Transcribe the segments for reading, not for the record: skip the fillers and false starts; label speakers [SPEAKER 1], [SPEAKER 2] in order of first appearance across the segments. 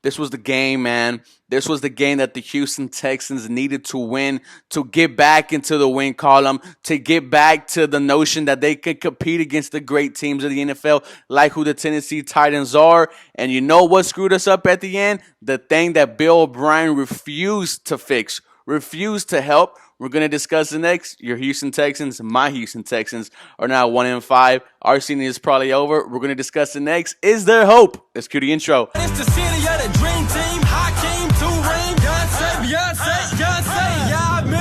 [SPEAKER 1] This was the game, man. This was the game that the Houston Texans needed to win to get back into the win column, to get back to the notion that they could compete against the great teams of the NFL, like who the Tennessee Titans are. And you know what screwed us up at the end? The thing that Bill O'Brien refused to fix, refused to help. We're going to discuss it next. Your Houston Texans, my Houston Texans, are now 1-5. Our season is probably over. We're going to discuss it next. Is there hope? Let's cue the intro.
[SPEAKER 2] It's the city of the dream team. Hakeem, two-ring, Beyonce, yeah, me.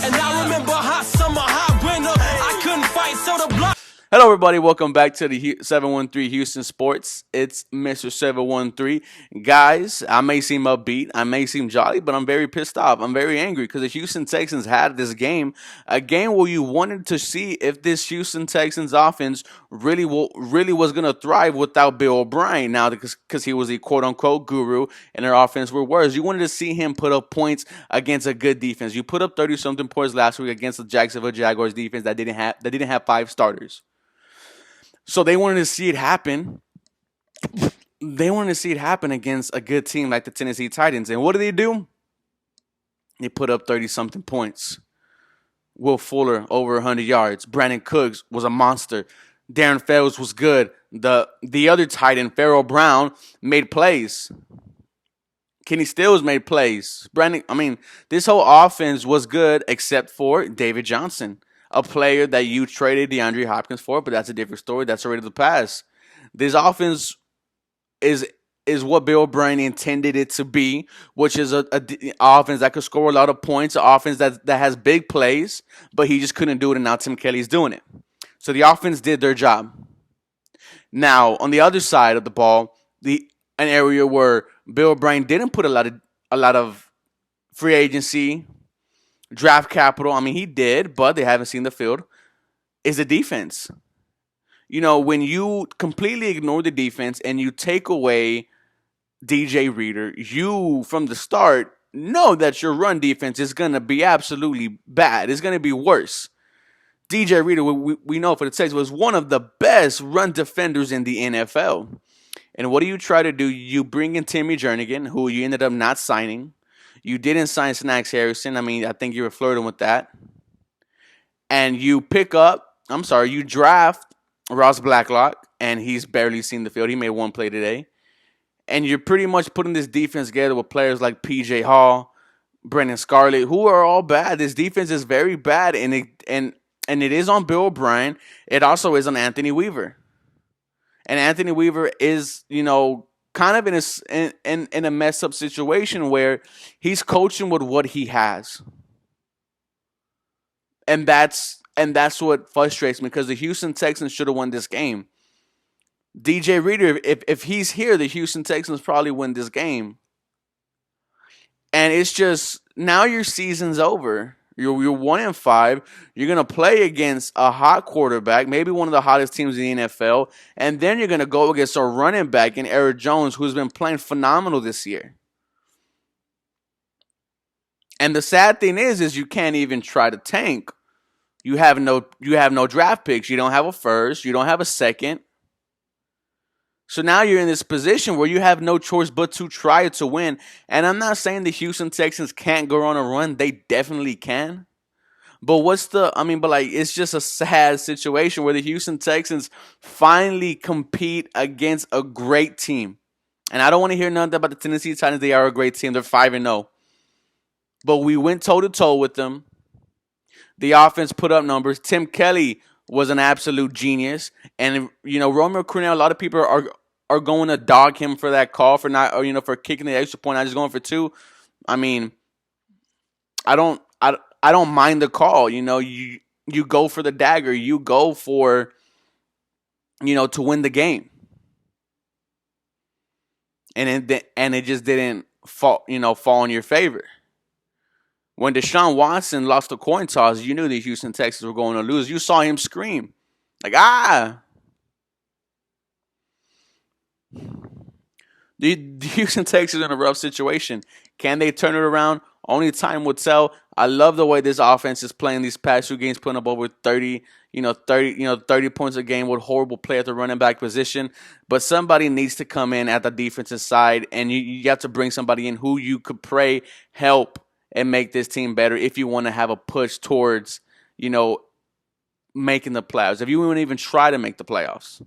[SPEAKER 2] And I remember hot summer, hot winter. I couldn't fight, so the block.
[SPEAKER 1] Hello, everybody. Welcome back to the 713 Houston Sports. It's Mr. 713. Guys, I may seem upbeat. I may seem jolly, but I'm very pissed off. I'm very angry because the Houston Texans had this game, a game where you wanted to see if this Houston Texans offense really was going to thrive without Bill O'Brien. Now, because he was a quote-unquote guru and their offense were worse. You wanted to see him put up points against a good defense. You put up 30-something points last week against the Jacksonville Jaguars defense that didn't have 5 starters. So they wanted to see it happen. They wanted to see it happen against a good team like the Tennessee Titans. And what do? They put up 30-something points. Will Fuller, over 100 yards. Brandon Cooks was a monster. Darren Fells was good. The other Titan, Pharaoh Brown, made plays. Kenny Stills made plays. This whole offense was good except for David Johnson, a player that you traded DeAndre Hopkins for, but that's a different story. That's already the past. This offense is what Bill O'Brien intended it to be, which is a offense that could score a lot of points, an offense that has big plays, but he just couldn't do it, and now Tim Kelly's doing it. So the offense did their job. Now, on the other side of the ball, an area where Bill O'Brien didn't put a lot of free agency, draft capital, he did, but they haven't seen the field, is the defense. You know, when you completely ignore the defense and you take away DJ Reader, you, from the start, know that your run defense is going to be absolutely bad. It's going to be worse. DJ Reader, we know for the Texans, was one of the best run defenders in the NFL. And what do you try to do? You bring in Timmy Jernigan, who you ended up not signing. You didn't sign Snacks Harrison. I think you were flirting with that. And you you draft Ross Blacklock, and he's barely seen the field. He made one play today. And you're pretty much putting this defense together with players like P.J. Hall, Brendan Scarlett, who are all bad. This defense is very bad, and it is on Bill O'Brien. It also is on Anthony Weaver. And Anthony Weaver is, kind of in a messed up situation where he's coaching with what he has. And that's what frustrates me, because the Houston Texans should have won this game. DJ Reader, if he's here, the Houston Texans probably win this game. And it's just, now your season's over. You're 1-5. You're going to play against a hot quarterback, maybe one of the hottest teams in the NFL, and then you're going to go against a running back in Eric Jones, who's been playing phenomenal this year. And the sad thing is you can't even try to tank. You have no draft picks. You don't have a first. You don't have a second. So now you're in this position where you have no choice but to try to win. And I'm not saying the Houston Texans can't go on a run. They definitely can. But it's just a sad situation where the Houston Texans finally compete against a great team. And I don't want to hear nothing about the Tennessee Titans. They are a great team. They're 5-0. But we went toe-to-toe with them. The offense put up numbers. Tim Kelly was an absolute genius. And, Romeo Crennel, a lot of people are going to dog him for that call, for not, for kicking the extra point, not just going for 2. I don't mind the call. You go for the dagger. You go for, to win the game. And it just didn't fall in your favor. When Deshaun Watson lost the coin toss, you knew the Houston Texans were going to lose. You saw him scream. Like, The Houston Texans are in a rough situation. Can they turn it around? Only time will tell. I love the way this offense is playing these past 2 games, putting up over 30, 30 points a game with horrible play at the running back position. But somebody needs to come in at the defensive side, and you have to bring somebody in who you could pray help and make this team better if you want to have a push towards, making the playoffs. If you want to even try to make the playoffs.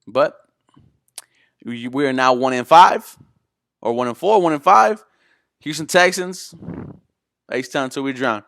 [SPEAKER 1] But we are now 1-5 or 1-4, 1-5. Houston Texans, H-Town till we drown.